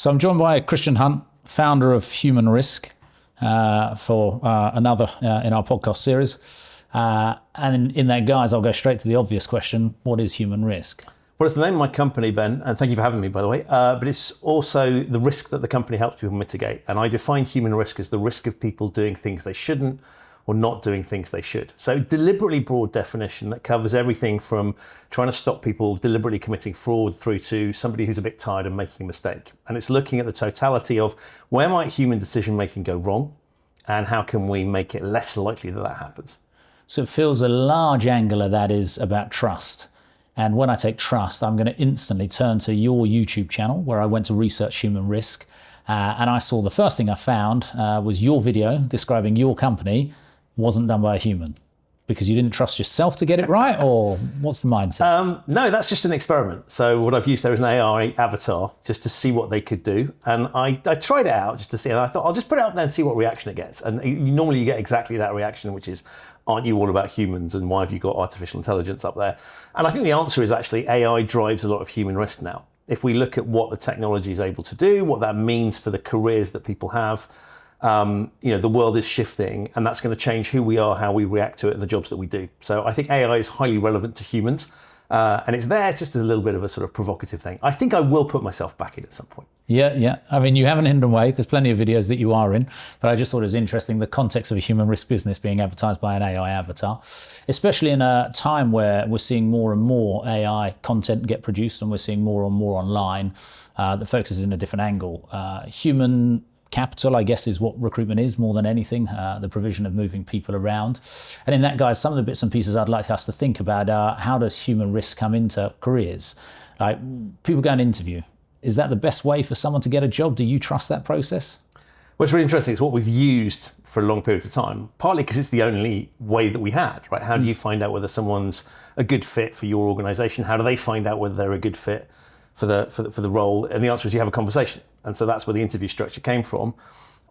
So I'm joined by Christian Hunt, founder of Human Risk, for another in our podcast series. And in that, guys, I'll go straight to the obvious question. What is human risk? Well, it's the name of my company, Ben, and thank you for having me, by the way. But it's also the risk that the company helps people mitigate. And I define human risk as the risk of people doing things they shouldn't or not doing things they should. So deliberately broad definition that covers everything from trying to stop people deliberately committing fraud through to somebody who's a bit tired of making a mistake. And it's looking at the totality of where might human decision making go wrong and how can we make it less likely that that happens. So it feels a large angle of that is about trust. And when I take trust, I'm going to instantly turn to your YouTube channel where I went to research human risk. And I saw the first thing I found was your video describing your company wasn't done by a human because you didn't trust yourself to get it right, or what's the mindset? No, that's just an experiment. So what I've used there is an AI avatar just to see what they could do. And I tried it out just to see, and I thought I'll just put it up there and see what reaction it gets. And normally you get exactly that reaction, which is, aren't you all about humans and why have you got artificial intelligence up there? And I think the answer is actually AI drives a lot of human risk now. If we look at what the technology is able to do, what that means for the careers that people have, the world is shifting and that's going to change who we are, how we react to it and the jobs that we do. So I think AI is highly relevant to humans and it's there. It's just a little bit of a sort of provocative thing. I think I will put myself back in at some point. Yeah. I mean, you haven't hidden away. There's plenty of videos that you are in, but I just thought it was interesting, the context of a human risk business being advertised by an AI avatar, especially in a time where we're seeing more and more AI content get produced and we're seeing more and more online that focuses in a different angle. Human capital, I guess, is what recruitment is more than anything, the provision of moving people around. And in that, guys, some of the bits and pieces I'd like us to think about are how does human risk come into careers? Like, people go and interview. Is that the best way for someone to get a job? Do you trust that process? What's really interesting is what we've used for a long period of time, partly because it's the only way that we had, right? How do you find out whether someone's a good fit for your organization? How do they find out whether they're a good fit for the role? And the answer is you have a conversation. And so that's where the interview structure came from.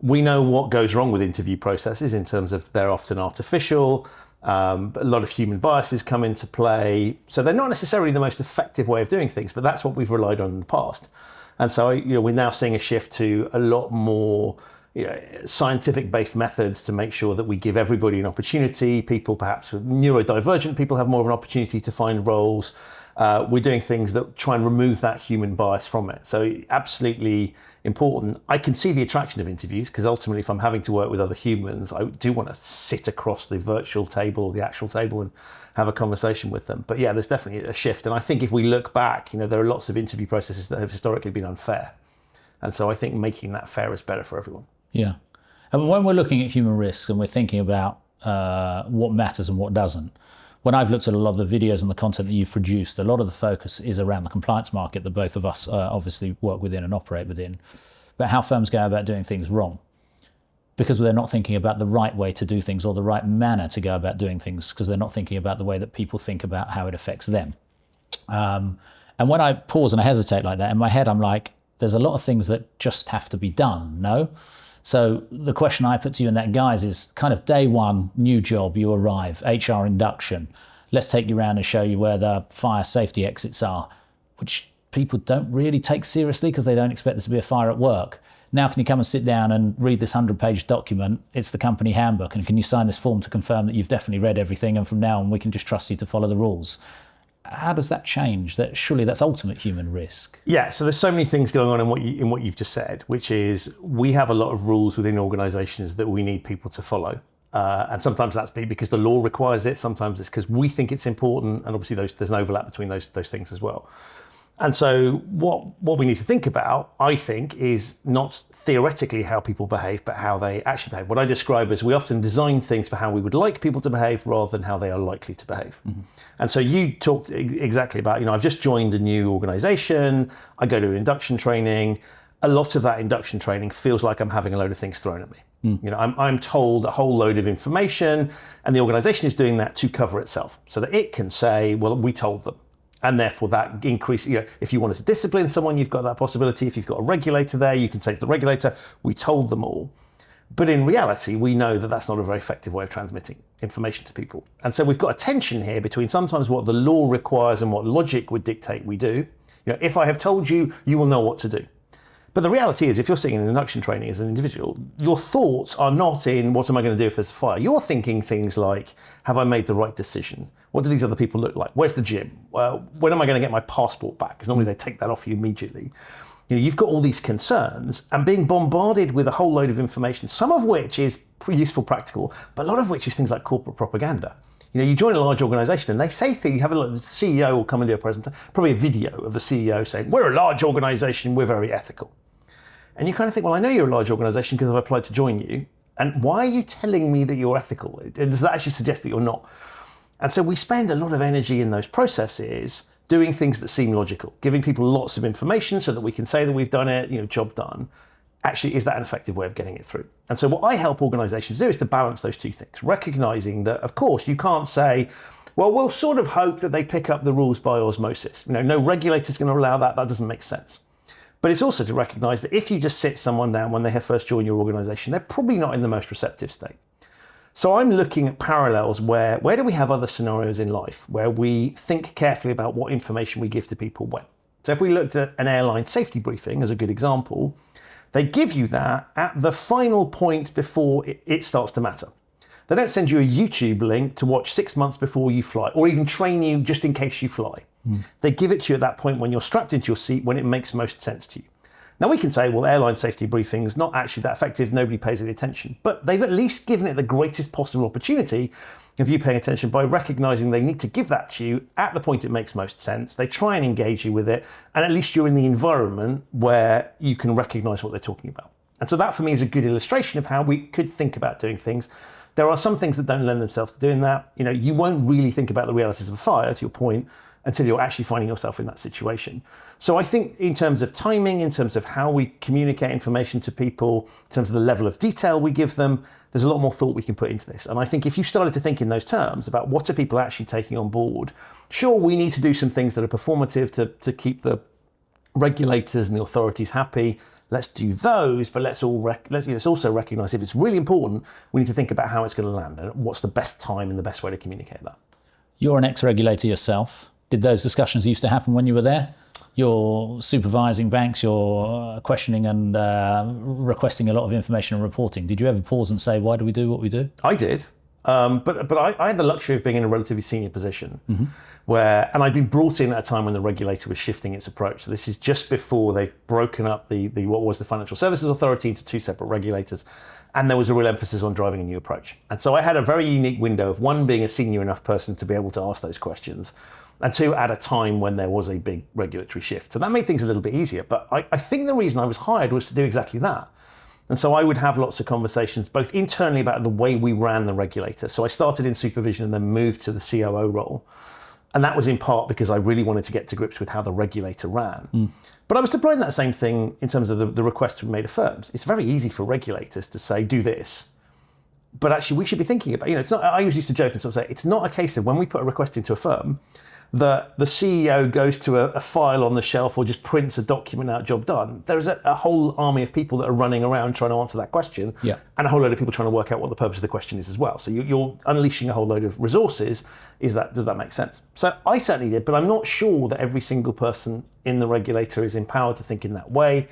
We know what goes wrong with interview processes in terms of they're often artificial. A lot of human biases come into play. So they're not necessarily the most effective way of doing things, but that's what we've relied on in the past. And so we're now seeing a shift to a lot more scientific-based methods to make sure that we give everybody an opportunity. People, perhaps with neurodivergent people, have more of an opportunity to find roles. We're doing things that try and remove that human bias from it. So absolutely important. I can see the attraction of interviews because ultimately if I'm having to work with other humans, I do want to sit across the virtual table or the actual table and have a conversation with them. But yeah, there's definitely a shift. And I think if we look back, there are lots of interview processes that have historically been unfair. And so I think making that fair is better for everyone. Yeah. And when we're looking at human risks and we're thinking about what matters and what doesn't, when I've looked at a lot of the videos and the content that you've produced, a lot of the focus is around the compliance market that both of us obviously work within and operate within, but how firms go about doing things wrong because they're not thinking about the right way to do things or the right manner to go about doing things because they're not thinking about the way that people think about how it affects them. And when I pause and I hesitate like that, in my head I'm like, there's a lot of things that just have to be done, no? So the question I put to you in that, guys, is kind of day one, new job, you arrive, HR induction. Let's take you around and show you where the fire safety exits are, which people don't really take seriously because they don't expect there to be a fire at work. Now can you come and sit down and read this 100-page document? It's the company handbook. And can you sign this form to confirm that you've definitely read everything and from now on we can just trust you to follow the rules? How does that change? Surely that's ultimate human risk. Yeah, so there's so many things going on in what you've just said, which is we have a lot of rules within organizations that we need people to follow. And sometimes that's because the law requires it. Sometimes it's because we think it's important. And obviously there's an overlap between those things as well. And so what we need to think about, I think, is not theoretically how people behave, but how they actually behave. What I describe as we often design things for how we would like people to behave rather than how they are likely to behave. Mm-hmm. And so you talked exactly about, I've just joined a new organization, I go to induction training. A lot of that induction training feels like I'm having a load of things thrown at me. I'm told a whole load of information and the organization is doing that to cover itself so that it can say, well, we told them. And therefore that increases, if you wanted to discipline someone, you've got that possibility. If you've got a regulator there, you can say to the regulator, we told them all. But in reality, we know that that's not a very effective way of transmitting information to people. And so we've got a tension here between sometimes what the law requires and what logic would dictate we do. If I have told you, you will know what to do. But the reality is, if you're sitting in induction training as an individual, your thoughts are not in what am I going to do if there's a fire. You're thinking things like, have I made the right decision? What do these other people look like? Where's the gym? When am I going to get my passport back? Because normally they take that off you immediately. You've got all these concerns and being bombarded with a whole load of information, some of which is useful, practical, but a lot of which is things like corporate propaganda. You join a large organisation and they say things, you have a look, the CEO will come and do a presentation, probably a video of the CEO saying, we're a large organisation, we're very ethical. And you kind of think, well, I know you're a large organisation because I've applied to join you. And why are you telling me that you're ethical? Does that actually suggest that you're not? And so we spend a lot of energy in those processes doing things that seem logical, giving people lots of information so that we can say that we've done it, job done. Actually, is that an effective way of getting it through? And so what I help organisations do is to balance those two things, recognising that, of course, you can't say, well, we'll sort of hope that they pick up the rules by osmosis. No regulator's going to allow that. That doesn't make sense. But it's also to recognise that if you just sit someone down when they have first joined your organisation, they're probably not in the most receptive state. So I'm looking at parallels where do we have other scenarios in life where we think carefully about what information we give to people when. So if we looked at an airline safety briefing as a good example, they give you that at the final point before it starts to matter. They don't send you a YouTube link to watch 6 months before you fly, or even train you just in case you fly. They give it to you at that point when you're strapped into your seat, when it makes most sense to you. Now we can say, well, airline safety briefing's not actually that effective, nobody pays any attention, but they've at least given it the greatest possible opportunity of you paying attention by recognising they need to give that to you at the point it makes most sense. They try and engage you with it, and at least you're in the environment where you can recognise what they're talking about. And so that for me is a good illustration of how we could think about doing things. There are some things that don't lend themselves to doing that. You won't really think about the realities of a fire, to your point, until you're actually finding yourself in that situation. So I think in terms of timing, in terms of how we communicate information to people, in terms of the level of detail we give them, there's a lot more thought we can put into this. And I think if you started to think in those terms about what are people actually taking on board, sure, we need to do some things that are performative to keep the regulators and the authorities happy. Let's do those, but let's also recognise if it's really important, we need to think about how it's going to land and what's the best time and the best way to communicate that. You're an ex-regulator yourself. Did those discussions used to happen when you were there? You're supervising banks, you're questioning and requesting a lot of information and reporting. Did you ever pause and say, why do we do what we do? I did. But I had the luxury of being in a relatively senior position and I'd been brought in at a time when the regulator was shifting its approach. So this is just before they'd broken up the what was the Financial Services Authority into two separate regulators. And there was a real emphasis on driving a new approach. And so I had a very unique window of one, being a senior enough person to be able to ask those questions, and two, at a time when there was a big regulatory shift. So that made things a little bit easier. But I think the reason I was hired was to do exactly that. And so I would have lots of conversations, both internally about the way we ran the regulator. So I started in supervision and then moved to the COO role. And that was in part because I really wanted to get to grips with how the regulator ran. But I was deploying that same thing in terms of the requests we made of firms. It's very easy for regulators to say, do this. But actually, we should be thinking about, it's not, I always used to joke and sort of say, it's not a case of when we put a request into a firm, that the CEO goes to a file on the shelf or just prints a document out, job done. There's a whole army of people that are running around trying to answer that question, and a whole load of people trying to work out what the purpose of the question is as well. So you're unleashing a whole load of resources. Does that make sense? So I certainly did, but I'm not sure that every single person in the regulator is empowered to think in that way,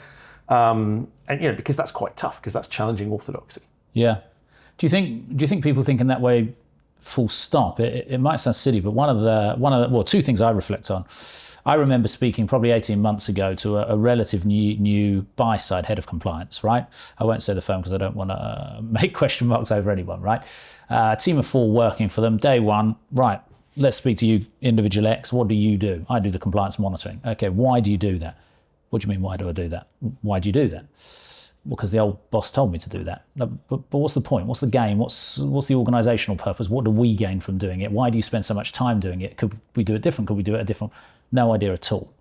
and because that's quite tough, because that's challenging orthodoxy. Yeah. Do you think people think in that way? Full stop. It might sound silly, but one of the two things I reflect on. I remember speaking probably 18 months ago to a relative new buy-side head of compliance, right? I won't say the firm because I don't want to make question marks over anyone, right? Team of 4 working for them. Day one, right, let's speak to you, individual X. What do you do? I do the compliance monitoring. Okay, why do you do that? What do you mean, why do I do that? Why do you do that? Well, because the old boss told me to do that. No, but what's the point? What's the game? What's the organisational purpose? What do we gain from doing it? Why do you spend so much time doing it? Could we do it different? Could we do it a different? No idea at all.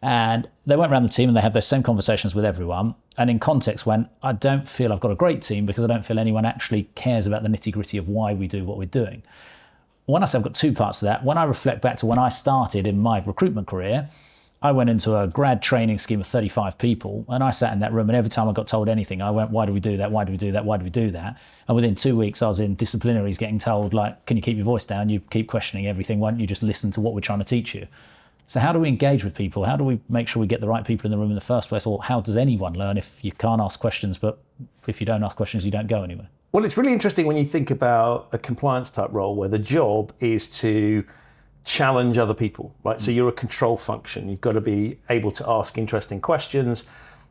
And they went around the team and they had those same conversations with everyone. And in context went, I don't feel I've got a great team because I don't feel anyone actually cares about the nitty gritty of why we do what we're doing. When I say I've got two parts to that, when I reflect back to when I started in my recruitment career, I went into a grad training scheme of 35 people and I sat in that room, and every time I got told anything, I went, why do we do that? Why do we do that? Why do we do that? And within 2 weeks, I was in disciplinaries getting told, like, can you keep your voice down? You keep questioning everything. Why don't you just listen to what we're trying to teach you? So how do we engage with people? How do we make sure we get the right people in the room in the first place? Or how does anyone learn if you can't ask questions, but if you don't ask questions, you don't go anywhere? Well, it's really interesting when you think about a compliance type role where the job is to challenge other people, right? So you're a control function. You've got to be able to ask interesting questions.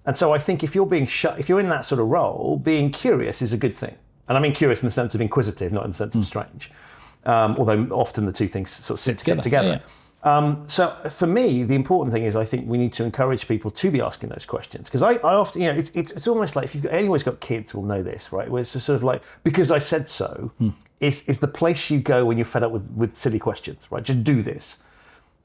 And so I think if you're in that sort of role, being curious is a good thing. And I mean curious in the sense of inquisitive, not in the sense of strange. Although often the two things sort of sit together. Yeah. So for me, the important thing is I think we need to encourage people to be asking those questions. Because I often, it's almost like if anyone's got kids will know this, right? Where it's just sort of like, because I said so, is the place you go when you're fed up with silly questions, right? Just do this.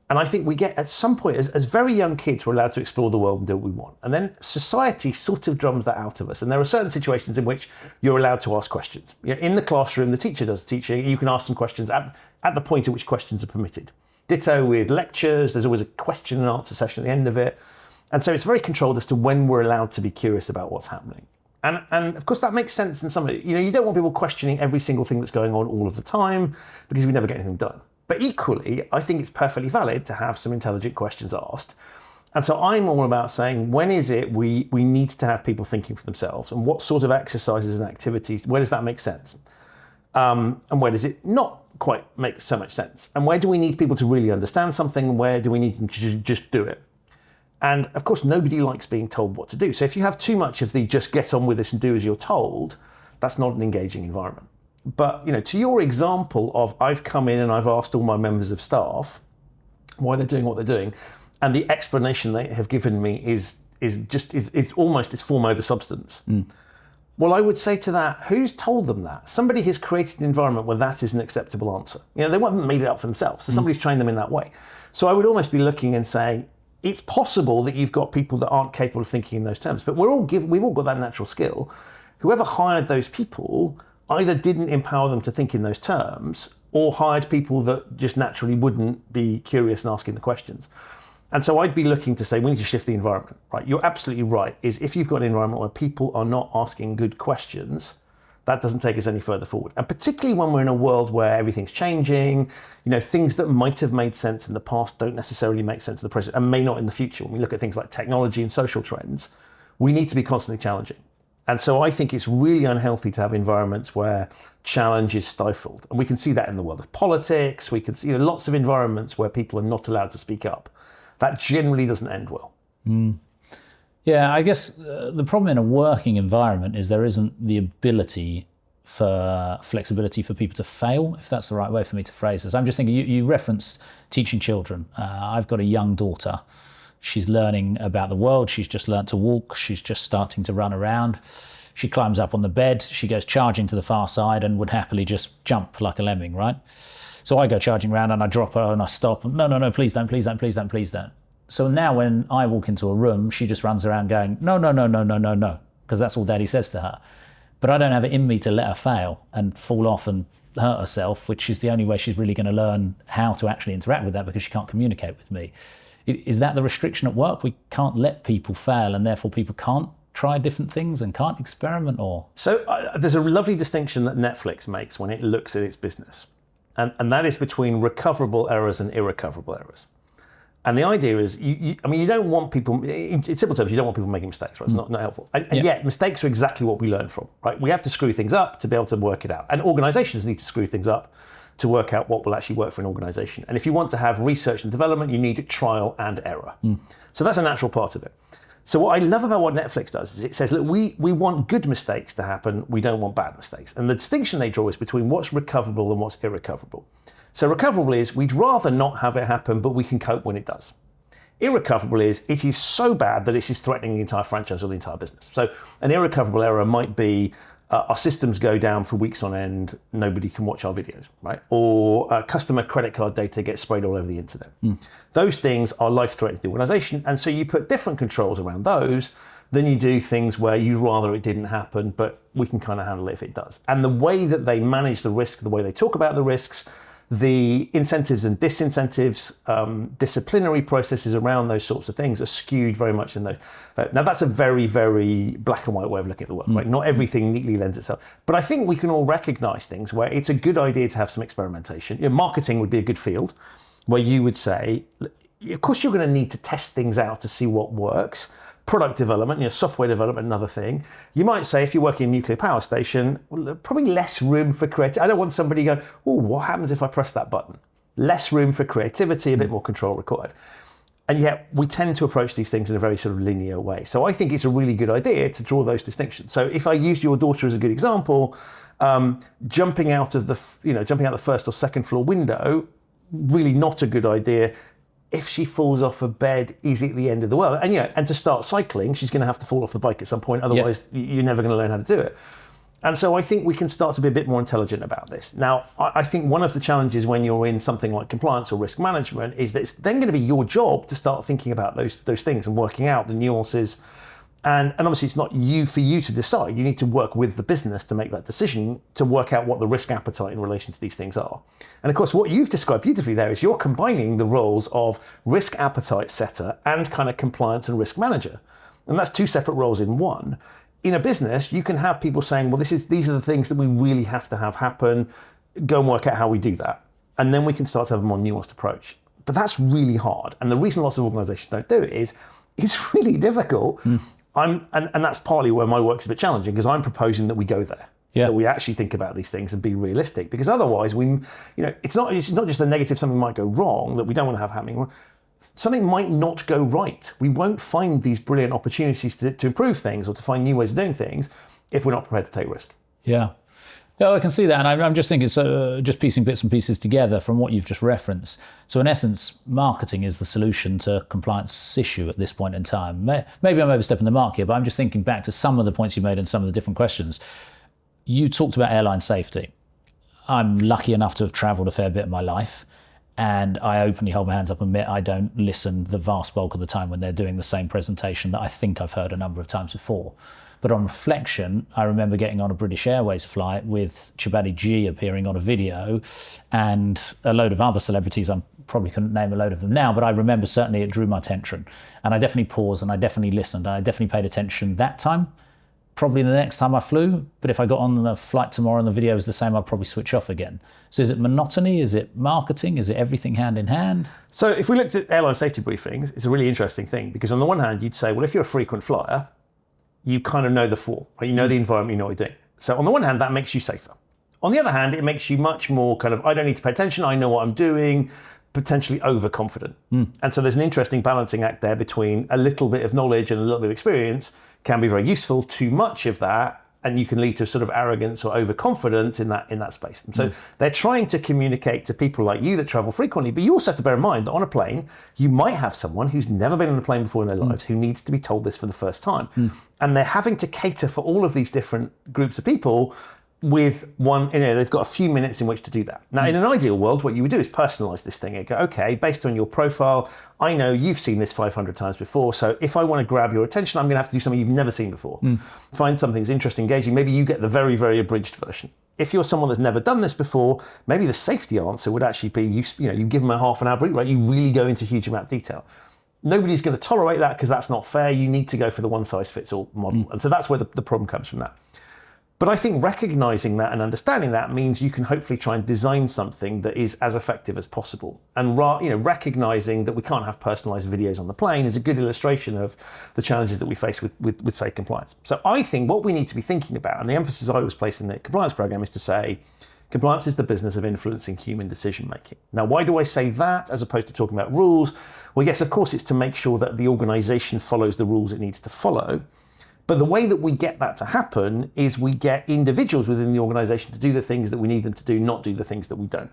And I think we get, at some point, as very young kids, we're allowed to explore the world and do what we want. And then society sort of drums that out of us. And there are certain situations in which you're allowed to ask questions. In the classroom, the teacher does the teaching. You can ask some questions at the point at which questions are permitted. Ditto with lectures. There's always a question and answer session at the end of it. And so it's very controlled as to when we're allowed to be curious about what's happening. And of course, that makes sense in some of it. You don't want people questioning every single thing that's going on all of the time because we never get anything done. But equally, I think it's perfectly valid to have some intelligent questions asked. And so I'm all about saying, when is it we need to have people thinking for themselves, and what sort of exercises and activities, where does that make sense? And where does it not quite make so much sense? And where do we need people to really understand something, and where do we need them to just do it? And of course, nobody likes being told what to do. So if you have too much of the just get on with this and do as you're told, that's not an engaging environment. But to your example of I've come in and I've asked all my members of staff why they're doing what they're doing, and the explanation they have given me is almost it's form over substance. Well, I would say to that, who's told them that? Somebody has created an environment where that is an acceptable answer. They haven't made it up for themselves, so somebody's trained them in that way. So I would almost be looking and saying, it's possible that you've got people that aren't capable of thinking in those terms, but we've all got that natural skill. Whoever hired those people either didn't empower them to think in those terms, or hired people that just naturally wouldn't be curious and asking the questions. And so I'd be looking to say, we need to shift the environment, right? You're absolutely right, is if you've got an environment where people are not asking good questions, that doesn't take us any further forward. And particularly when we're in a world where everything's changing, things that might have made sense in the past don't necessarily make sense in the present, and may not in the future. When we look at things like technology and social trends, we need to be constantly challenging. And so I think it's really unhealthy to have environments where challenge is stifled. And we can see that in the world of politics. We can see lots of environments where people are not allowed to speak up. That generally doesn't end well. Yeah, I guess the problem in a working environment is there isn't the ability for flexibility for people to fail, if that's the right way for me to phrase this. I'm just thinking, you referenced teaching children. I've got a young daughter. She's learning about the world. She's just learnt to walk. She's just starting to run around. She climbs up on the bed. She goes charging to the far side and would happily just jump like a lemming, right? So I go charging around and I drop her and I stop. No, please don't, please don't, please don't, please don't. So now when I walk into a room, she just runs around going, no, because that's all Daddy says to her. But I don't have it in me to let her fail and fall off and hurt herself, which is the only way she's really going to learn how to actually interact with that, because she can't communicate with me. Is that the restriction at work? We can't let people fail, and therefore people can't try different things and can't experiment? Or So there's a lovely distinction that Netflix makes when it looks at its business. And that is between recoverable errors and irrecoverable errors. And the idea is, you don't want people, in simple terms, you don't want people making mistakes, right? It's not helpful. And yet, mistakes are exactly what we learn from, right? We have to screw things up to be able to work it out. And organizations need to screw things up to work out what will actually work for an organization. And if you want to have research and development, you need trial and error. So that's a natural part of it. So what I love about what Netflix does is it says, look, we want good mistakes to happen. We don't want bad mistakes. And the distinction they draw is between what's recoverable and what's irrecoverable. So recoverable is we'd rather not have it happen, but we can cope when it does. Irrecoverable is it is so bad that it is threatening the entire franchise or the entire business. So an irrecoverable error might be our systems go down for weeks on end, nobody can watch our videos, right? Or customer credit card data gets sprayed all over the internet. Those things are life-threatening to the organization, and so you put different controls around those than you do things where you'd rather it didn't happen, but we can kind of handle it if it does. And the way that they manage the risk, the way they talk about the risks, the incentives and disincentives, disciplinary processes around those sorts of things are skewed very much in those. Now that's a very, very black and white way of looking at the world, right? Not everything neatly lends itself. But I think we can all recognize things where it's a good idea to have some experimentation. Marketing would be a good field where you would say, of course, you're going to need to test things out to see what works. Product development, software development, another thing. You might say, if you're working in a nuclear power station, well, probably less room for creativity. I don't want somebody going, oh, what happens if I press that button? Less room for creativity, a bit more control required. And yet we tend to approach these things in a very sort of linear way. So I think it's a really good idea to draw those distinctions. So if I used your daughter as a good example, jumping out the first or second floor window, really not a good idea. If she falls off a bed, is it the end of the world? And to start cycling, she's going to have to fall off the bike at some point. Otherwise, you're never going to learn how to do it. And so I think we can start to be a bit more intelligent about this. Now, I think one of the challenges when you're in something like compliance or risk management is that it's then going to be your job to start thinking about those things and working out the nuances. And obviously, it's not for you to decide. You need to work with the business to make that decision, to work out what the risk appetite in relation to these things are. And of course, what you've described beautifully there is you're combining the roles of risk appetite setter and kind of compliance and risk manager. And that's two separate roles in one. In a business, you can have people saying, well, these are the things that we really have to have happen. Go and work out how we do that. And then we can start to have a more nuanced approach. But that's really hard. And the reason lots of organizations don't do it is it's really difficult. And that's partly where my work's a bit challenging, because I'm proposing that we go there. That we actually think about these things and be realistic. Because otherwise, it's not just a negative, something might go wrong that we don't want to have happening. Something might not go right. We won't find these brilliant opportunities to improve things or to find new ways of doing things if we're not prepared to take risk. Yeah, I can see that. And I'm just thinking, just piecing bits and pieces together from what you've just referenced. So in essence, marketing is the solution to compliance issue at this point in time. Maybe I'm overstepping the mark here, but I'm just thinking back to some of the points you made and some of the different questions. You talked about airline safety. I'm lucky enough to have traveled a fair bit in my life. And I openly hold my hands up and admit I don't listen the vast bulk of the time when they're doing the same presentation that I think I've heard a number of times before. But on reflection, I remember getting on a British Airways flight with Chibadi G appearing on a video and a load of other celebrities. I probably couldn't name a load of them now, but I remember certainly it drew my attention. And I definitely paused and I definitely listened. And I definitely paid attention that time. Probably the next time I flew, but if I got on the flight tomorrow and the video was the same, I'd probably switch off again. So is it monotony? Is it marketing? Is it everything hand in hand? So if we looked at airline safety briefings, it's a really interesting thing, because on the one hand, you'd say, well, if you're a frequent flyer, you kind of know the fall, right? You know the environment, you know what you're doing. So on the one hand, that makes you safer. On the other hand, it makes you much more kind of, I don't need to pay attention, I know what I'm doing, potentially overconfident. And so there's an interesting balancing act there between a little bit of knowledge and a little bit of experience can be very useful. Too much of that, and you can lead to sort of arrogance or overconfidence in that space. And so they're trying to communicate to people like you that travel frequently, but you also have to bear in mind that on a plane, you might have someone who's never been on a plane before in their lives who needs to be told this for the first time. And they're having to cater for all of these different groups of people with one, they've got a few minutes in which to do that. Now, in an ideal world, what you would do is personalize this thing and go, okay, based on your profile, I know you've seen this 500 times before, so if I want to grab your attention, I'm going to have to do something you've never seen before. Find something that's interesting, engaging. Maybe you get the very, very abridged version. If you're someone that's never done this before, maybe the safety answer would actually be, you give them a half an hour brief, right? You really go into a huge amount of detail. Nobody's going to tolerate that because that's not fair. You need to go for the one-size-fits-all model. And so that's where the problem comes from that. But I think recognizing that and understanding that means you can hopefully try and design something that is as effective as possible. And recognizing that we can't have personalized videos on the plane is a good illustration of the challenges that we face with say, compliance. So I think what we need to be thinking about, and the emphasis I always place in the compliance program, is to say, compliance is the business of influencing human decision making. Now, why do I say that as opposed to talking about rules? Well, yes, of course, it's to make sure that the organization follows the rules it needs to follow. But the way that we get that to happen is we get individuals within the organization to do the things that we need them to do, not do the things that we don't.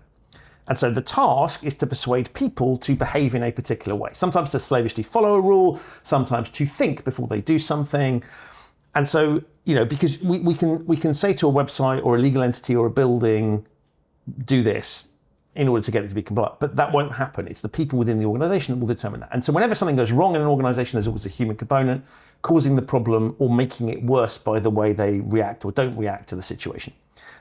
And so the task is to persuade people to behave in a particular way. Sometimes to slavishly follow a rule, sometimes to think before they do something. And so, because we can say to a website or a legal entity or a building, do this in order to get it to be compliant. But that won't happen. It's the people within the organization that will determine that. And so whenever something goes wrong in an organization, there's always a human component causing the problem or making it worse by the way they react or don't react to the situation.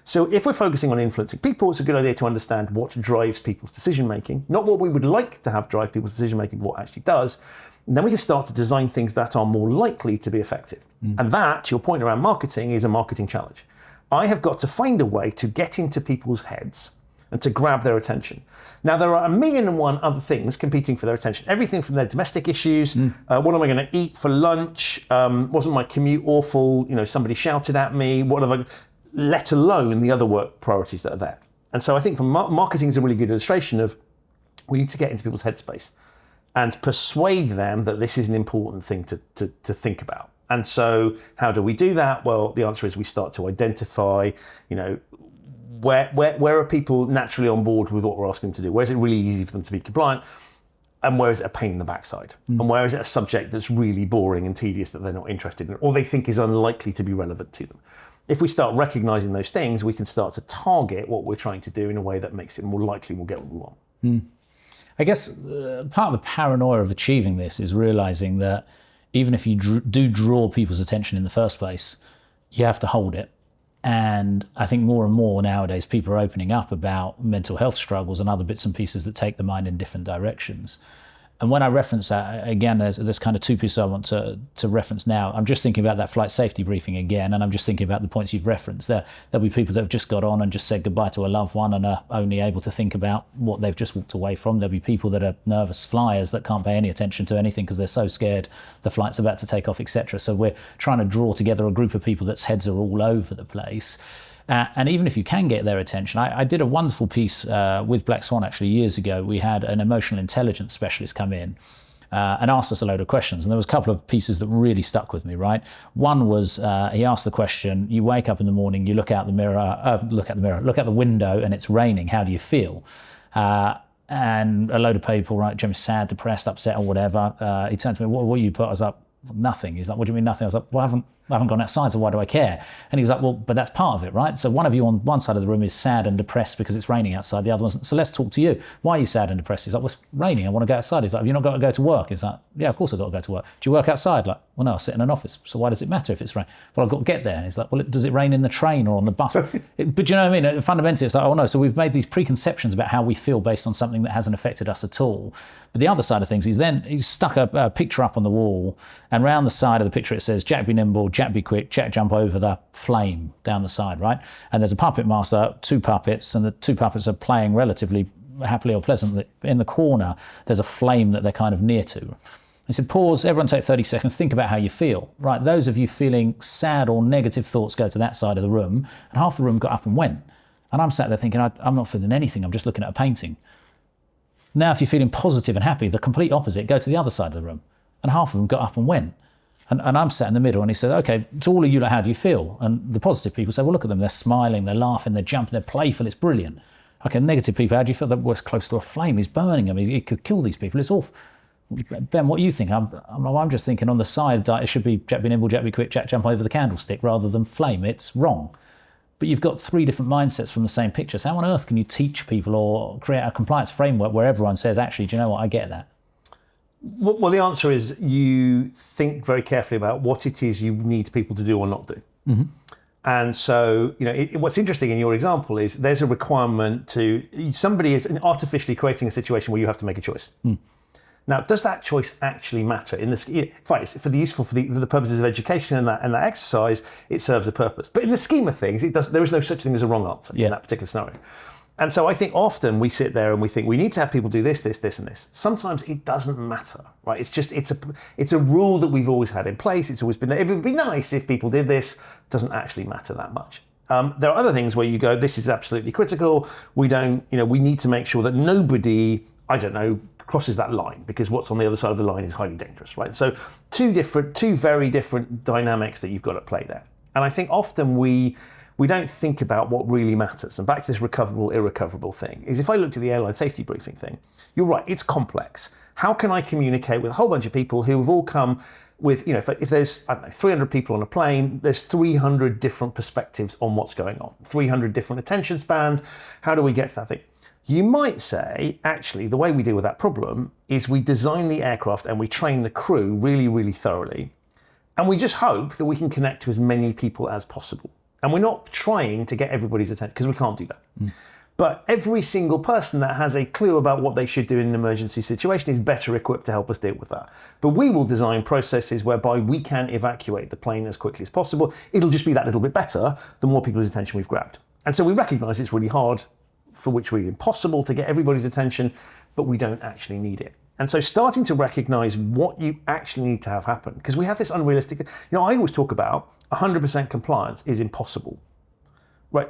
So if we're focusing on influencing people, it's a good idea to understand what drives people's decision-making, not what we would like to have drive people's decision-making, but what actually does. And then we can start to design things that are more likely to be effective. And that, to your point around marketing, is a marketing challenge. I have got to find a way to get into people's heads and to grab their attention. Now, there are 1,000,001 other things competing for their attention. Everything from their domestic issues, what am I going to eat for lunch? Wasn't my commute awful? Somebody shouted at me. What have I? Let alone the other work priorities that are there. And so I think marketing is a really good illustration of we need to get into people's headspace and persuade them that this is an important thing to think about. And so how do we do that? Well, the answer is we start to identify, where are people naturally on board with what we're asking them to do? Where is it really easy for them to be compliant? And where is it a pain in the backside? And where is it a subject that's really boring and tedious that they're not interested in, or they think is unlikely to be relevant to them? If we start recognizing those things, we can start to target what we're trying to do in a way that makes it more likely we'll get what we want. I guess part of the paranoia of achieving this is realizing that even if you do draw people's attention in the first place, you have to hold it. And I think more and more nowadays, people are opening up about mental health struggles and other bits and pieces that take the mind in different directions. And when I reference that, again, there's kind of two pieces I want to reference now. I'm just thinking about that flight safety briefing again, and I'm just thinking about the points you've referenced. There'll be people that have just got on and just said goodbye to a loved one and are only able to think about what they've just walked away from. There'll be people that are nervous flyers that can't pay any attention to anything because they're so scared the flight's about to take off, etc. So we're trying to draw together a group of people that's heads are all over the place. And even if you can get their attention, I did a wonderful piece with Black Swan actually years ago. We had an emotional intelligence specialist come in and asked us a load of questions. And there was a couple of pieces that really stuck with me, right? One was he asked the question, you wake up in the morning, you look out the window and it's raining. How do you feel? And a load of people, right, Jim's sad, depressed, upset or whatever. He turned to me, what you put? I was like, nothing. He's like, what do you mean nothing? I was like, well, I haven't gone outside, so why do I care? And he was like, well, but that's part of it, right? So one of you on one side of the room is sad and depressed because it's raining outside. The other one's, so let's talk to you. Why are you sad and depressed? He's like, well, it's raining. I want to go outside. He's like, have you not got to go to work? He's like, yeah, of course I've got to go to work. Do you work outside? Like, well, no, I sit in an office. So why does it matter if it's rain? Well, I've got to get there. And he's like, well, does it rain in the train or on the bus? But you know what I mean? Fundamentally, it's like, oh no, so we've made these preconceptions about how we feel based on something that hasn't affected us at all. But the other side of things, he's stuck a picture up on the wall, and round the side of the picture it says, Jack be nimble, Jack be quick, Jack jump over the flame down the side, right? And there's a puppet master, 2 puppets, and the 2 puppets are playing relatively happily or pleasantly. In the corner, there's a flame that they're kind of near to. He said, pause, everyone take 30 seconds, think about how you feel. Right, those of you feeling sad or negative thoughts go to that side of the room, and half the room got up and went. And I'm sat there thinking, I'm not feeling anything, I'm just looking at a painting. Now, if you're feeling positive and happy, the complete opposite, go to the other side of the room. And half of them got up and went. And I'm sat in the middle, and he said, okay, to all of you, like, how do you feel? And the positive people say, well, look at them, they're smiling, they're laughing, they're jumping, they're playful, it's brilliant. Okay, negative people, how do you feel? That was close to a flame, he's burning them, he could kill these people, it's awful. Ben, what do you think? I'm just thinking on the side that it should be Jack be nimble, Jack be quick, Jack jump over the candlestick rather than flame. It's wrong. But you've got 3 different mindsets from the same picture. So how on earth can you teach people or create a compliance framework where everyone says, actually, do you know what, I get that? Well, the answer is you think very carefully about what it is you need people to do or not do. Mm-hmm. And so, what's interesting in your example is there's a requirement somebody is artificially creating a situation where you have to make a choice. Mm. Now, does that choice actually matter? Fine, it's for the purposes of education and that exercise, it serves a purpose. But in the scheme of things, there is no such thing as a wrong answer in that particular scenario. And so I think often we sit there and we think we need to have people do this, this, this, and this. Sometimes it doesn't matter, right? It's a rule that we've always had in place. It's always been there. It would be nice if people did this. It doesn't actually matter that much. There are other things where you go, this is absolutely critical. We need to make sure that nobody, crosses that line, because what's on the other side of the line is highly dangerous, right? So two very different dynamics that you've got at play there. And I think often we don't think about what really matters. And back to this recoverable, irrecoverable thing, is if I looked at the airline safety briefing thing, you're right, it's complex. How can I communicate with a whole bunch of people who have all come with, if there's, 300 people on a plane, there's 300 different perspectives on what's going on, 300 different attention spans. How do we get to that thing? You might say, actually, the way we deal with that problem is we design the aircraft and we train the crew really, really thoroughly. And we just hope that we can connect to as many people as possible. And we're not trying to get everybody's attention, because we can't do that. Mm. But every single person that has a clue about what they should do in an emergency situation is better equipped to help us deal with that. But we will design processes whereby we can evacuate the plane as quickly as possible. It'll just be that little bit better the more people's attention we've grabbed. And so we recognise it's really hard for which we're impossible to get everybody's attention, but we don't actually need it. And so starting to recognize what you actually need to have happen, because we have this unrealistic, I always talk about 100% compliance is impossible, right?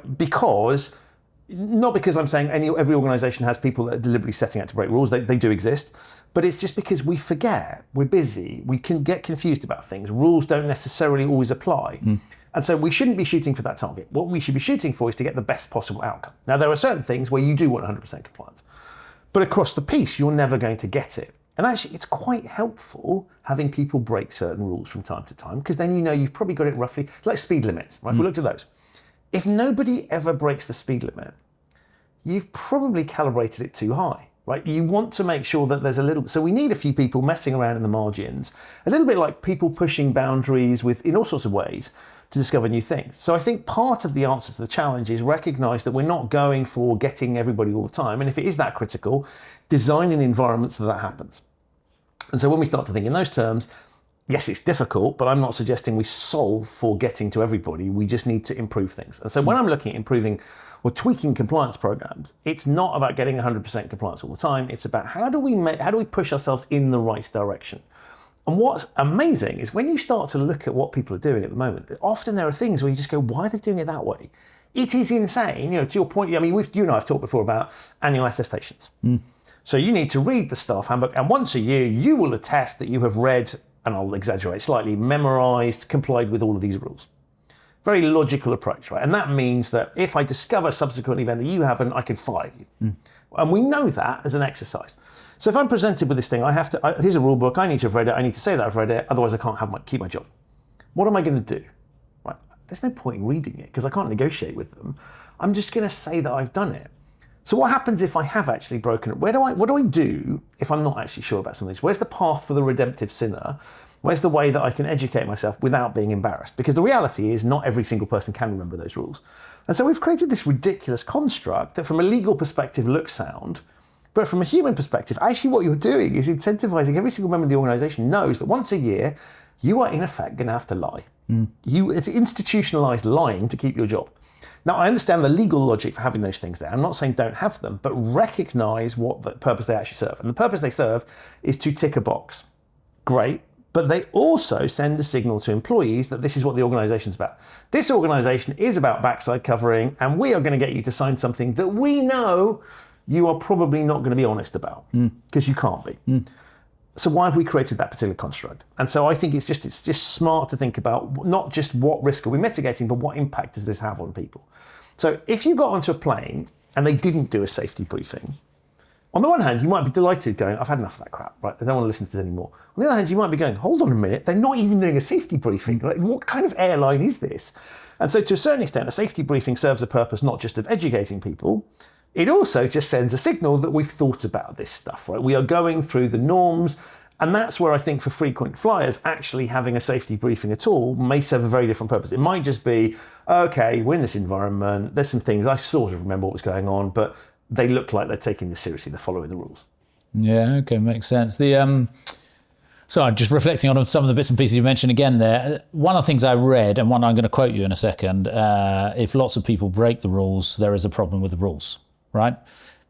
Not because I'm saying every organization has people that are deliberately setting out to break rules, they do exist, but it's just because we forget, we're busy, we can get confused about things, rules don't necessarily always apply. And so we shouldn't be shooting for that target. What we should be shooting for is to get the best possible outcome. Now, there are certain things where you do want 100% compliance, but across the piece, you're never going to get it. And actually, it's quite helpful having people break certain rules from time to time, because then you've probably got it roughly, like speed limits, right? If we looked at those. If nobody ever breaks the speed limit, you've probably calibrated it too high, right? You want to make sure that there's so we need a few people messing around in the margins, a little bit like people pushing boundaries in all sorts of ways to discover new things. So I think part of the answer to the challenge is recognize that we're not going for getting everybody all the time. And if it is that critical, design an environment so that happens. And so when we start to think in those terms, yes, it's difficult, but I'm not suggesting we solve for getting to everybody. We just need to improve things. And so when I'm looking at improving or tweaking compliance programs, it's not about getting 100% compliance all the time. It's about how do we push ourselves in the right direction? And what's amazing is when you start to look at what people are doing at the moment, often there are things where you just go, why are they doing it that way? It is insane. To your point, you and I have talked before about annual attestations. So you need to read the staff handbook, and once a year you will attest that you have read, and I'll exaggerate slightly, memorized, complied with all of these rules. Very logical approach, right? And that means that if I discover subsequently then that you haven't, I can fire you. And we know that as an exercise. So if I'm presented with this thing, here's a rule book, I need to have read it, I need to say that I've read it, otherwise I can't keep my job. What am I going to do? Right? There's no point in reading it because I can't negotiate with them. I'm just going to say that I've done it. So what happens if I have actually broken it? What do I do if I'm not actually sure about some of these? Where's the path for the redemptive sinner? Where's the way that I can educate myself without being embarrassed? Because the reality is not every single person can remember those rules. And so we've created this ridiculous construct that from a legal perspective looks sound, but from a human perspective, actually what you're doing is incentivizing every single member of the organization knows that once a year, you are in effect going to have to lie. It's institutionalized lying to keep your job. Now, I understand the legal logic for having those things there. I'm not saying don't have them, but recognize what the purpose they actually serve. And the purpose they serve is to tick a box. Great. But they also send a signal to employees that this is what the organization's about. This organization is about backside covering, and we are going to get you to sign something that we know you are probably not going to be honest about, because you can't be. So why have we created that particular construct? And so I think it's just smart to think about not just what risk are we mitigating, but what impact does this have on people? So if you got onto a plane and they didn't do a safety briefing, on the one hand, you might be delighted going, I've had enough of that crap, right? I don't want to listen to this anymore. On the other hand, you might be going, hold on a minute, they're not even doing a safety briefing. Like, what kind of airline is this? And so to a certain extent, a safety briefing serves a purpose not just of educating people, it also just sends a signal that we've thought about this stuff, right? We are going through the norms, and that's where I think for frequent flyers, actually having a safety briefing at all may serve a very different purpose. It might just be, okay, we're in this environment, there's some things, I sort of remember what was going on, but they look like they're taking this seriously, they're following the rules. Yeah, okay, makes sense. So I'm just reflecting on some of the bits and pieces you mentioned again there. One of the things I read, and one I'm going to quote you in a second, if lots of people break the rules, there is a problem with the rules, right?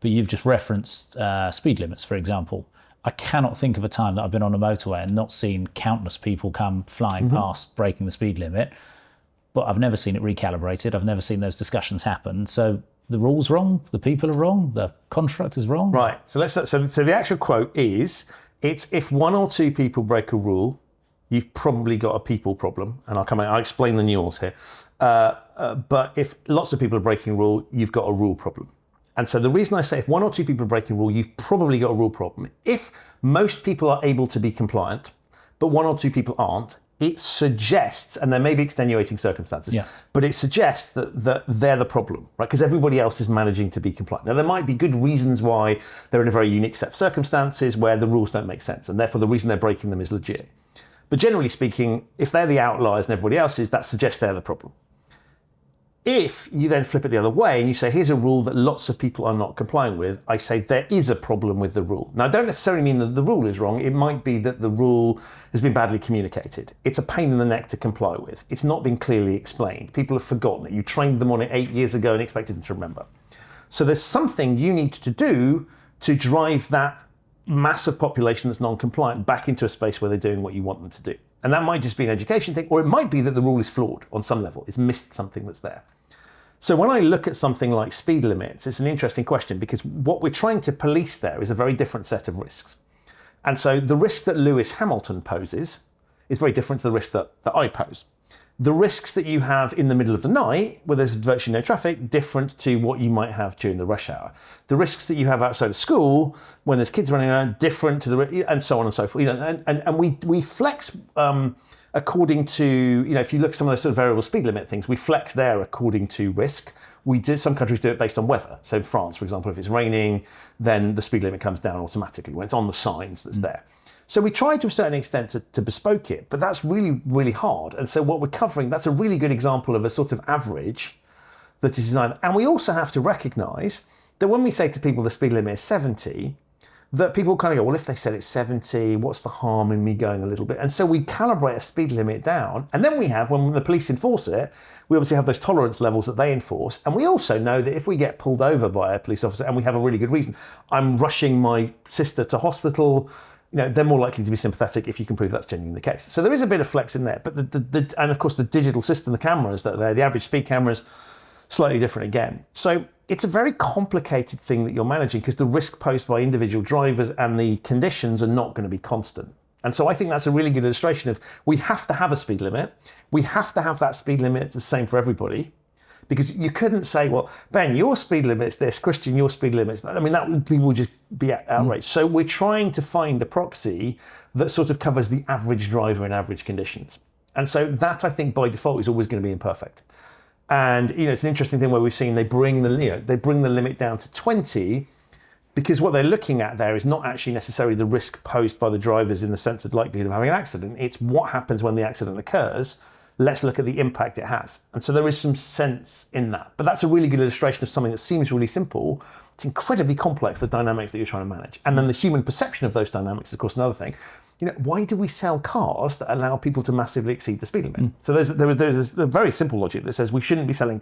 But you've just referenced speed limits, for example. I cannot think of a time that I've been on a motorway and not seen countless people come flying past breaking the speed limit, but I've never seen it recalibrated. I've never seen those discussions happen. So the rule's wrong, the people are wrong, the contract is wrong. Right, so the actual quote is, it's if one or two people break a rule, you've probably got a people problem. And I'll explain the nuance here. But if lots of people are breaking a rule, you've got a rule problem. And so the reason I say if one or two people are breaking a rule, you've probably got a rule problem. If most people are able to be compliant, but one or two people aren't, it suggests, and there may be extenuating circumstances, but it suggests that they're the problem, right? Because everybody else is managing to be compliant. Now, there might be good reasons why they're in a very unique set of circumstances where the rules don't make sense, and therefore the reason they're breaking them is legit. But generally speaking, if they're the outliers and everybody else is, that suggests they're the problem. If you then flip it the other way and you say, here's a rule that lots of people are not complying with, I say there is a problem with the rule. Now, I don't necessarily mean that the rule is wrong. It might be that the rule has been badly communicated. It's a pain in the neck to comply with. It's not been clearly explained. People have forgotten it. You trained them on it 8 years ago and expected them to remember. So there's something you need to do to drive that massive population that's non-compliant back into a space where they're doing what you want them to do. And that might just be an education thing, or it might be that the rule is flawed on some level. It's missed something that's there. So when I look at something like speed limits, it's an interesting question, because what we're trying to police there is a very different set of risks. And so the risk that Lewis Hamilton poses is very different to the risk that I pose. The risks that you have in the middle of the night, where there's virtually no traffic, different to what you might have during the rush hour. The risks that you have outside of school, when there's kids running around, different to and so on and so forth. And we flex according to, if you look at some of those sort of variable speed limit things, we flex there according to risk. Some countries do it based on weather. So in France, for example, if it's raining, then the speed limit comes down automatically when it's on the signs that's there. So we try to a certain extent to bespoke it, but that's really, really hard. And so what we're covering, that's a really good example of a sort of average that is designed. And we also have to recognise that when we say to people the speed limit is 70, that people kind of go, well, if they said it's 70, what's the harm in me going a little bit? And so we calibrate a speed limit down. And then we have, when the police enforce it, we obviously have those tolerance levels that they enforce. And we also know that if we get pulled over by a police officer and we have a really good reason, I'm rushing my sister to hospital, they're more likely to be sympathetic if you can prove that's genuinely the case. So there is a bit of flex in there. But and of course the digital system, the cameras that are there, the average speed cameras, slightly different again. So it's a very complicated thing that you're managing, because the risk posed by individual drivers and the conditions are not going to be constant. And so I think that's a really good illustration of, we have to have a speed limit. We have to have that speed limit the same for everybody. Because you couldn't say, well, Ben, your speed limit's this, Christian, your speed limit's that. I mean, people would just be outraged. So we're trying to find a proxy that sort of covers the average driver in average conditions. And so that, I think, by default, is always going to be imperfect. And it's an interesting thing where we've seen they bring the limit down to 20, because what they're looking at there is not actually necessarily the risk posed by the drivers in the sense of likelihood of having an accident. It's what happens when the accident occurs. Let's look at the impact it has. And so there is some sense in that. But that's a really good illustration of something that seems really simple. It's incredibly complex, the dynamics that you're trying to manage. And then the human perception of those dynamics is, of course, another thing. Why do we sell cars that allow people to massively exceed the speed limit? So there's a very simple logic that says we shouldn't be selling,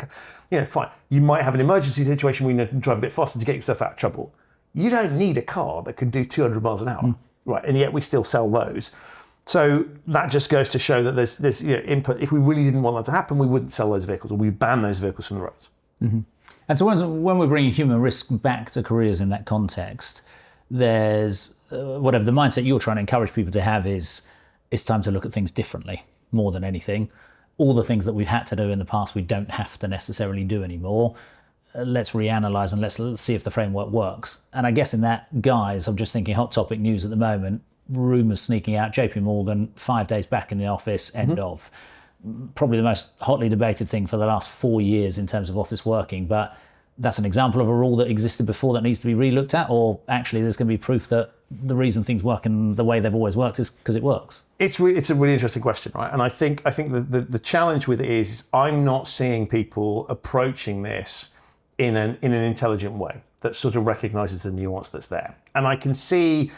fine. You might have an emergency situation where you need to drive a bit faster to get yourself out of trouble. You don't need a car that can do 200 miles an hour, right? And yet we still sell those. So that just goes to show that there's input. If we really didn't want that to happen, we wouldn't sell those vehicles, or we'd ban those vehicles from the roads. Mm-hmm. And so when we're bringing human risk back to careers in that context, there's whatever the mindset you're trying to encourage people to have is, it's time to look at things differently, more than anything. All the things that we've had to do in the past, we don't have to necessarily do anymore. Let's reanalyze and let's see if the framework works. And I guess in that guise, I'm just thinking hot topic news at the moment, rumours sneaking out, JP Morgan, 5 days back in the office, end of. Probably the most hotly debated thing for the last 4 years in terms of office working, but that's an example of a rule that existed before that needs to be re-looked at, or actually there's going to be proof that the reason things work in the way they've always worked is because it works? It's a really interesting question, right? And I think the challenge with it is I'm not seeing people approaching this in an intelligent way that sort of recognises the nuance that's there. And I can see,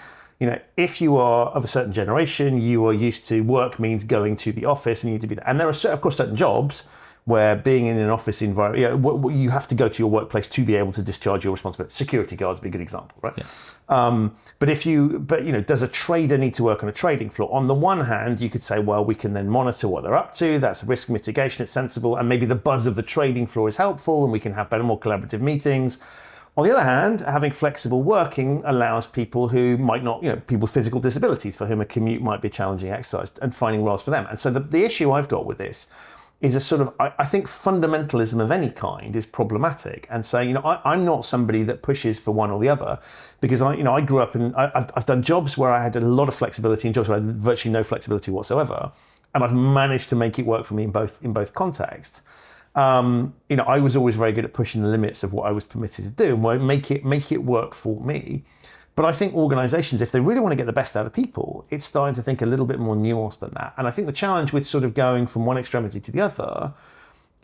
if you are of a certain generation, you are used to work means going to the office and you need to be there. And there are, of course, certain jobs where being in an office environment, you have to go to your workplace to be able to discharge your responsibility. Security guards would be a good example, right? Yeah. But does a trader need to work on a trading floor? On the one hand, you could say, well, we can then monitor what they're up to. That's risk mitigation. It's sensible. And maybe the buzz of the trading floor is helpful and we can have better, more collaborative meetings. On the other hand, having flexible working allows people who might not, people with physical disabilities for whom a commute might be a challenging exercise, and finding roles for them. And so the issue I've got with this is a sort of, I think fundamentalism of any kind is problematic. And so, I'm not somebody that pushes for one or the other, because I grew up and I've done jobs where I had a lot of flexibility and jobs where I had virtually no flexibility whatsoever. And I've managed to make it work for me in both contexts. I was always very good at pushing the limits of what I was permitted to do and make it work for me. But I think organisations, if they really want to get the best out of people, it's starting to think a little bit more nuanced than that. And I think the challenge with sort of going from one extremity to the other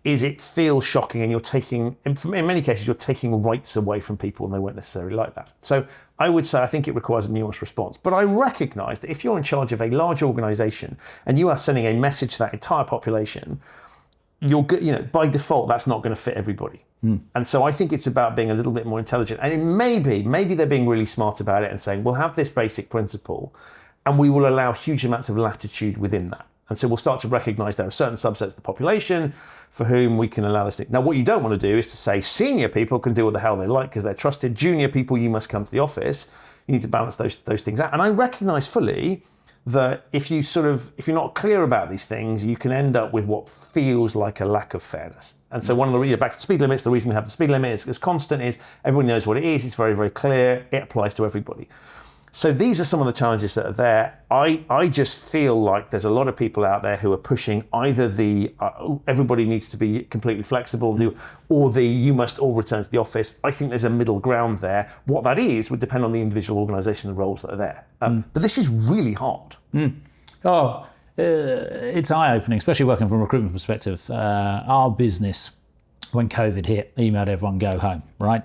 is it feels shocking, and in many cases, you're taking rights away from people and they weren't necessarily like that. So I would say I think it requires a nuanced response. But I recognise that if you're in charge of a large organisation and you are sending a message to that entire population, by default, that's not going to fit everybody. And so I think it's about being a little bit more intelligent. And maybe they're being really smart about it and saying, we'll have this basic principle and we will allow huge amounts of latitude within that. And so we'll start to recognize there are certain subsets of the population for whom we can allow this thing. Now, what you don't want to do is to say senior people can do what the hell they like because they're trusted. Junior people, you must come to the office. You need to balance those things out. And I recognize fully that if you're not clear about these things, you can end up with what feels like a lack of fairness. And so one of the, back to speed limits, the reason we have the speed limit is constant is everyone knows what it is. It's very, very clear. It applies to everybody. So these are some of the challenges that are there. I just feel like there's a lot of people out there who are pushing either the everybody needs to be completely flexible or the you must all return to the office. I think there's a middle ground there. What that is would depend on the individual organisation and the roles that are there. But this is really hard. It's eye-opening, especially working from a recruitment perspective. Our business, when COVID hit, emailed everyone, go home, right?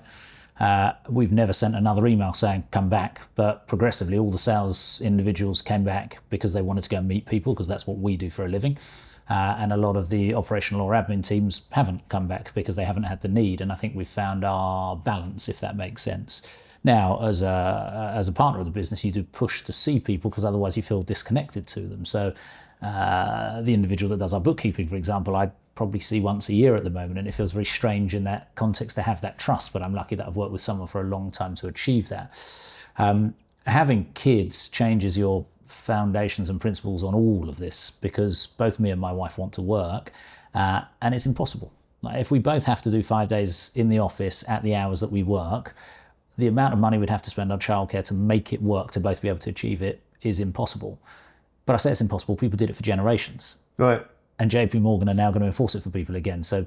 We've never sent another email saying come back, but progressively all the sales individuals came back because they wanted to go and meet people, because that's what we do for a living. And a lot of the operational or admin teams haven't come back because they haven't had the need. And I think we've found our balance, if that makes sense. Now, as a partner of the business, you do push to see people because otherwise you feel disconnected to them. So the individual that does our bookkeeping, for example, I probably see once a year at the moment, and it feels very strange in that context to have that trust, but I'm lucky that I've worked with someone for a long time to achieve that. Having kids changes your foundations and principles on all of this, because both me and my wife want to work, and it's impossible. Like, if we both have to do 5 days in the office at the hours that we work, the amount of money we'd have to spend on childcare to make it work to both be able to achieve it is impossible. But I say it's impossible, people did it for generations. Right. And JP Morgan are now going to enforce it for people again. So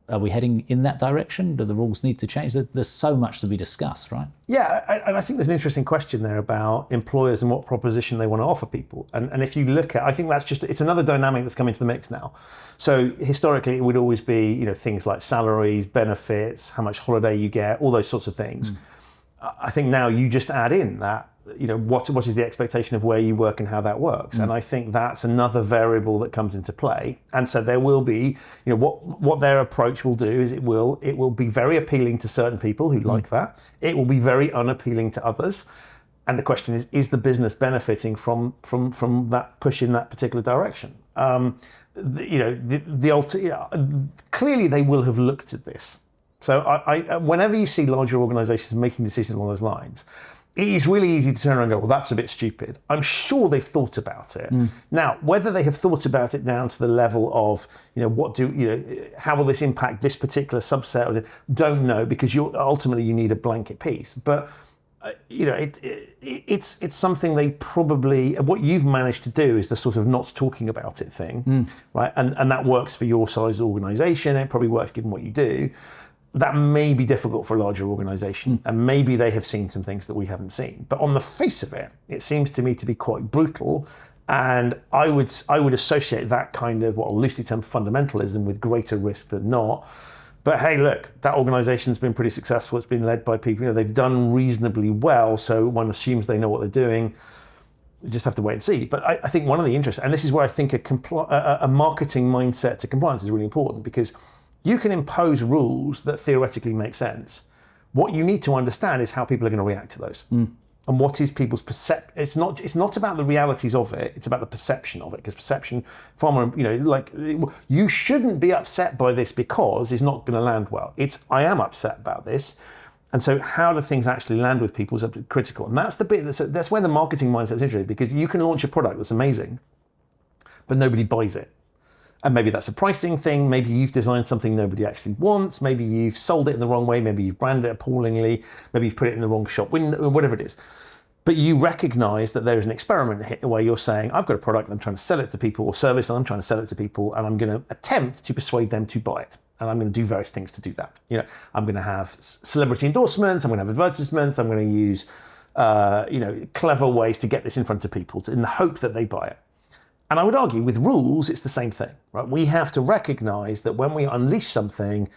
are we heading in that direction? Do the rules need to change? There's so much to be discussed, right? Yeah, and I think there's an interesting question there about employers and what proposition they want to offer people. And if you look at, I think it's another dynamic that's come into the mix now. So historically, it would always be, things like salaries, benefits, how much holiday you get, all those sorts of things. I think now you just add in that, what is the expectation of where you work and how that works. And I think that's another variable that comes into play. And so there will be, what their approach will do is it will be very appealing to certain people who like that. It will be very unappealing to others. And the question is the business benefiting from that push in that particular direction? Clearly they will have looked at this. So I whenever you see larger organizations making decisions along those lines, it is really easy to turn around and go, well, that's a bit stupid. I'm sure they've thought about it. Now, whether they have thought about it down to the level of, how will this impact this particular subset? Don't know, because ultimately you need a blanket piece. But it's something they probably, what you've managed to do is the sort of not talking about it thing, right? And that works for your size organization. It probably works given what you do. That may be difficult for a larger organisation, and maybe they have seen some things that we haven't seen. But on the face of it, it seems to me to be quite brutal, and I would associate that kind of what I'll loosely term fundamentalism with greater risk than not. But hey, look, that organisation's been pretty successful. It's been led by people, they've done reasonably well, so one assumes they know what they're doing. You just have to wait and see. But I think one of the interests, and this is where I think a marketing mindset to compliance is really important, because you can impose rules that theoretically make sense. What you need to understand is how people are going to react to those. And what is people's perception. It's not about the realities of it, it's about the perception of it. Because perception, far more, you shouldn't be upset by this because it's not going to land well. I am upset about this. And so how do things actually land with people is critical. And that's the bit, that's where the marketing mindset is interesting, because you can launch a product that's amazing, but nobody buys it. And maybe that's a pricing thing, maybe you've designed something nobody actually wants, maybe you've sold it in the wrong way, maybe you've branded it appallingly, maybe you've put it in the wrong shop window, whatever it is. But you recognize that there is an experiment where you're saying, I've got a product and I'm trying to sell it to people, or service and I'm trying to sell it to people, and I'm going to attempt to persuade them to buy it. And I'm going to do various things to do that. I'm going to have celebrity endorsements, I'm going to have advertisements, I'm going to use clever ways to get this in front of people in the hope that they buy it. And I would argue with rules, it's the same thing, right? We have to recognize that when we unleash something,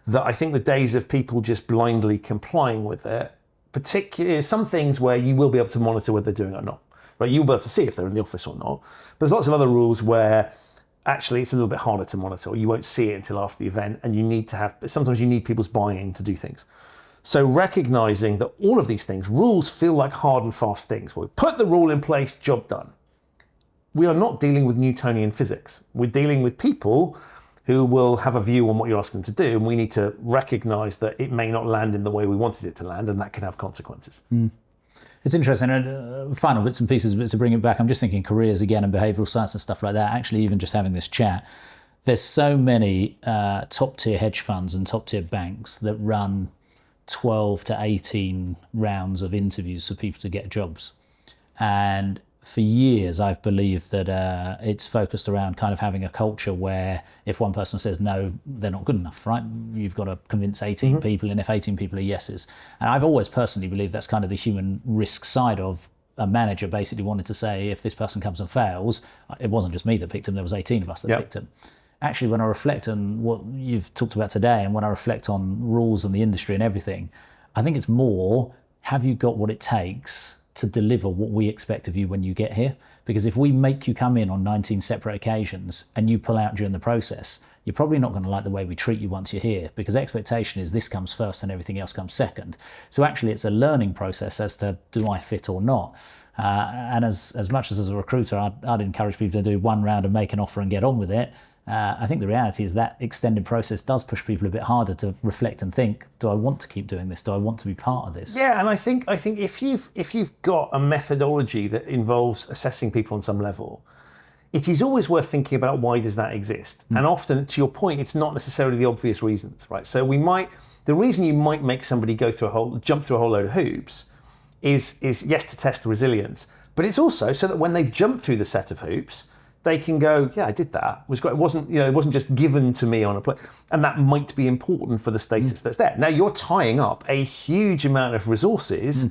that I think the days of people just blindly complying with it, particularly some things where you will be able to monitor whether they're doing it or not, right? You'll be able to see if they're in the office or not. But there's lots of other rules where actually it's a little bit harder to monitor, or you won't see it until after the event, and sometimes you need people's buy-in to do things. So recognizing that all of these things, rules feel like hard and fast things. We put the rule in place, job done. We are not dealing with Newtonian physics. We're dealing with people who will have a view on what you're asking them to do, and we need to recognize that it may not land in the way we wanted it to land, and that can have consequences. It's interesting. Final bits and pieces to bring it back. I'm just thinking careers again and behavioural science and stuff like that. Actually, even just having this chat, there's so many top-tier hedge funds and top-tier banks that run 12 to 18 rounds of interviews for people to get jobs. And for years, I've believed that it's focused around kind of having a culture where if one person says no, they're not good enough, right? You've got to convince 18 people, and if 18 people are yeses. And I've always personally believed that's kind of the human risk side of a manager basically wanted to say, if this person comes and fails, it wasn't just me that picked him, there was 18 of us that picked him. Actually, when I reflect on what you've talked about today, and when I reflect on rules and the industry and everything, I think it's more, have you got what it takes to deliver what we expect of you when you get here? Because if we make you come in on 19 separate occasions and you pull out during the process, you're probably not going to like the way we treat you once you're here, because expectation is this comes first and everything else comes second. So actually it's a learning process as to do I fit or not. And as much as a recruiter, I'd encourage people to do one round and make an offer and get on with it. I think the reality is that extended process does push people a bit harder to reflect and think, do I want to keep doing this? Do I want to be part of this? Yeah, and I think if you've got a methodology that involves assessing people on some level, it is always worth thinking about why does that exist? And often, to your point, it's not necessarily the obvious reasons, right? So the reason you might make somebody jump through a whole load of hoops is yes, to test the resilience, but it's also so that when they've jumped through the set of hoops, they can go, yeah, I did that. It was great. It wasn't just given to me on a plate. And that might be important for the status that's there. Now you're tying up a huge amount of resources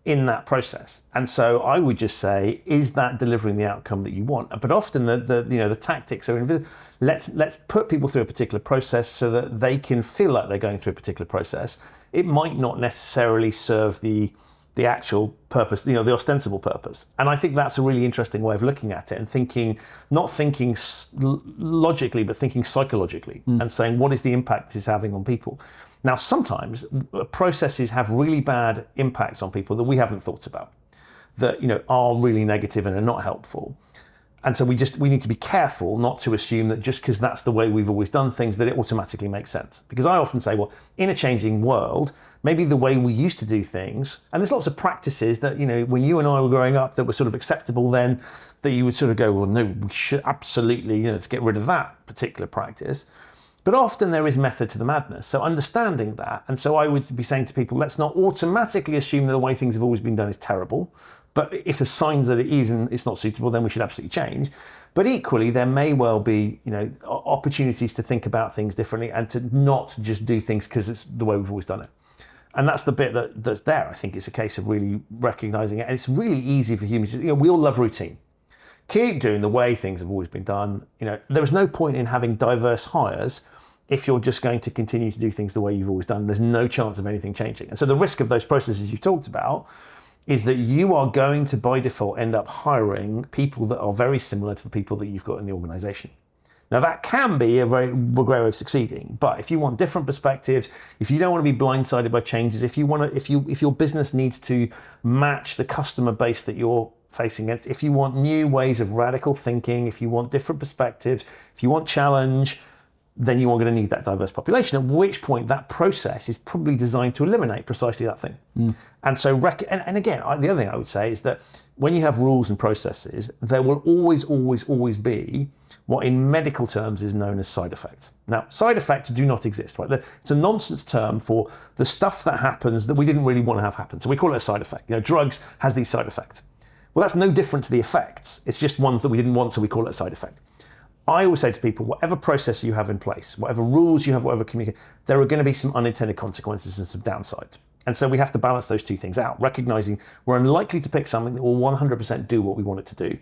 in that process. And so I would just say, is that delivering the outcome that you want? But often the tactics are, let's put people through a particular process so that they can feel like they're going through a particular process. It might not necessarily serve the actual purpose, the ostensible purpose. And I think that's a really interesting way of looking at it, and not thinking logically, but thinking psychologically, and saying, what is the impact this is having on people? Now, sometimes processes have really bad impacts on people that we haven't thought about, that are really negative and are not helpful. And so we need to be careful not to assume that just because that's the way we've always done things, that it automatically makes sense. Because I often say, well, in a changing world, maybe the way we used to do things, and there's lots of practices that, when you and I were growing up that were sort of acceptable then, that you would sort of go, well, no, we should absolutely, let's get rid of that particular practice. But often there is method to the madness. So understanding that, and so I would be saying to people, let's not automatically assume that the way things have always been done is terrible. But if there's signs that it is and it's not suitable, then we should absolutely change. But equally, there may well be, opportunities to think about things differently and to not just do things because it's the way we've always done it. And that's the bit that's there. I think it's a case of really recognizing it. And it's really easy for humans. We all love routine. Keep doing the way things have always been done. There's no point in having diverse hires if you're just going to continue to do things the way you've always done. There's no chance of anything changing. And so the risk of those processes you've talked about is that you are going to, by default, end up hiring people that are very similar to the people that you've got in the organization. Now, that can be a great way of succeeding, but if you want different perspectives, if you don't want to be blindsided by changes, if your business needs to match the customer base that you're facing against, if you want new ways of radical thinking, if you want different perspectives, if you want challenge, then you are going to need that diverse population, at which point that process is probably designed to eliminate precisely that thing. And so, and again, the other thing I would say is that when you have rules and processes, there will always be what in medical terms is known as side effects. Now, side effects do not exist, right? It's a nonsense term for the stuff that happens that we didn't really want to have happen. So we call it a side effect. Drugs has these side effects. Well, that's no different to the effects. It's just ones that we didn't want, so we call it a side effect. I always say to people, whatever process you have in place, whatever rules you have, whatever communicate, there are going to be some unintended consequences and some downsides. And so we have to balance those two things out, recognizing we're unlikely to pick something that will 100% do what we want it to do.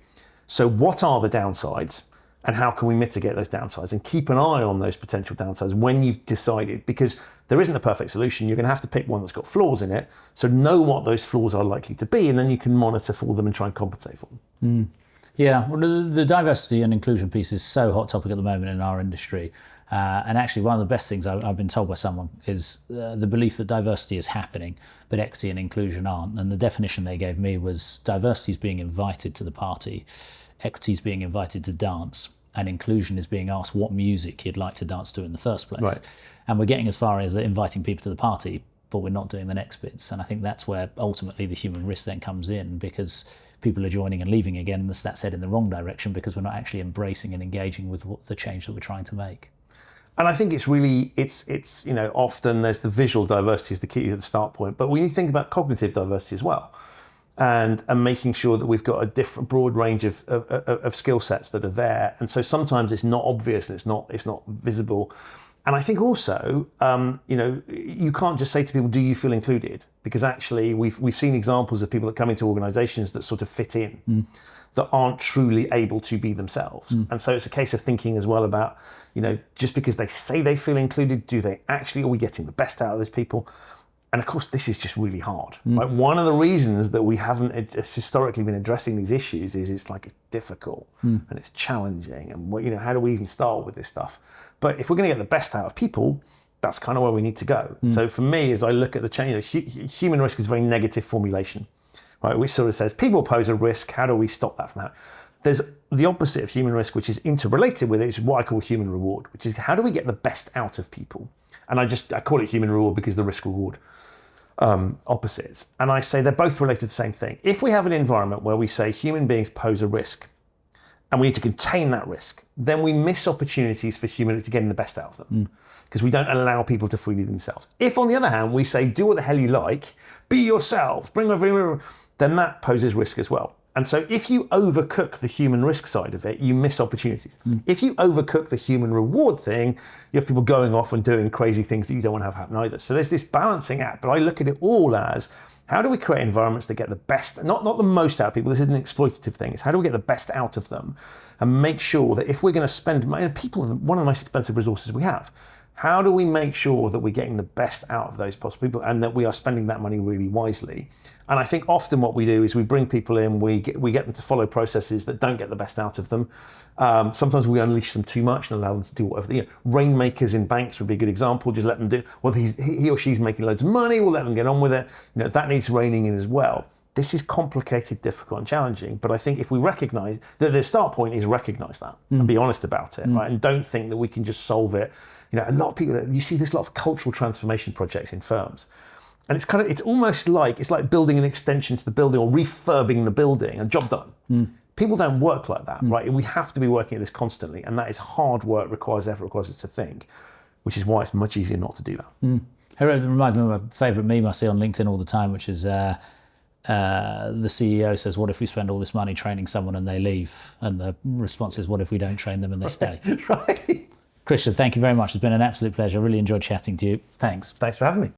So what are the downsides and how can we mitigate those downsides, and keep an eye on those potential downsides when you've decided, because there isn't a perfect solution. You're going to have to pick one that's got flaws in it. So know what those flaws are likely to be, and then you can monitor for them and try and compensate for them. Yeah, well, the diversity and inclusion piece is so hot topic at the moment in our industry. And actually, one of the best things I've been told by someone is the belief that diversity is happening, but equity and inclusion aren't. And the definition they gave me was diversity is being invited to the party, equity is being invited to dance, and inclusion is being asked what music you'd like to dance to in the first place. Right. And we're getting as far as inviting people to the party, but we're not doing the next bits. And I think that's where ultimately the human risk then comes in, because people are joining and leaving again, and the stats head in the wrong direction because we're not actually embracing and engaging with the change that we're trying to make. And I think it's really, it's often there's the visual diversity is the key to the start point, but we need to think about cognitive diversity as well. And making sure that we've got a different broad range of skill sets that are there. And so sometimes it's not obvious and it's not visible. And I think also, you can't just say to people, do you feel included? Because actually we've seen examples of people that come into organizations that sort of fit in, that aren't truly able to be themselves. And so it's a case of thinking as well about, just because they say they feel included, are we getting the best out of those people? And of course, this is just really hard. Right? One of the reasons that we haven't historically been addressing these issues is it's difficult and it's challenging. And how do we even start with this stuff? But if we're going to get the best out of people, that's kind of where we need to go. So for me, as I look at the change, human risk is a very negative formulation, right? Which sort of says people pose a risk. How do we stop that from happening? There's the opposite of human risk, which is interrelated with it, which is what I call human reward, which is how do we get the best out of people? And I call it human reward because the risk reward opposites. And I say they're both related to the same thing. If we have an environment where we say human beings pose a risk and we need to contain that risk, then we miss opportunities for humanity to getting the best out of them because we don't allow people to freely themselves. If on the other hand, we say, do what the hell you like, be yourselves, then that poses risk as well. And so if you overcook the human risk side of it, you miss opportunities. If you overcook the human reward thing, you have people going off and doing crazy things that you don't want to have happen either. So there's this balancing act, but I look at it all as how do we create environments that get the best, not the most out of people, this isn't an exploitative thing, it's how do we get the best out of them and make sure that if we're going to spend money, people are one of the most expensive resources we have. How do we make sure that we're getting the best out of those possible people and that we are spending that money really wisely? And I think often what we do is we bring people in, we get them to follow processes that don't get the best out of them. Sometimes we unleash them too much and allow them to do whatever. Rainmakers in banks would be a good example. Just let them do. Well, he or she's making loads of money. We'll let them get on with it. That needs reining in as well. This is complicated, difficult, and challenging. But I think if we recognise that the start point is recognise that and be honest about it, right? And don't think that we can just solve it. A lot of people, you see this lot of cultural transformation projects in firms. And it's almost like, it's like building an extension to the building or refurbing the building and job done. People don't work like that, right? We have to be working at this constantly. And that is hard work, requires effort, requires us to think, which is why it's much easier not to do that. It reminds me of my favourite meme I see on LinkedIn all the time, which is the CEO says, what if we spend all this money training someone and they leave? And the response is, what if we don't train them and they stay? Right. Christian, thank you very much. It's been an absolute pleasure. I really enjoyed chatting to you. Thanks. Thanks for having me.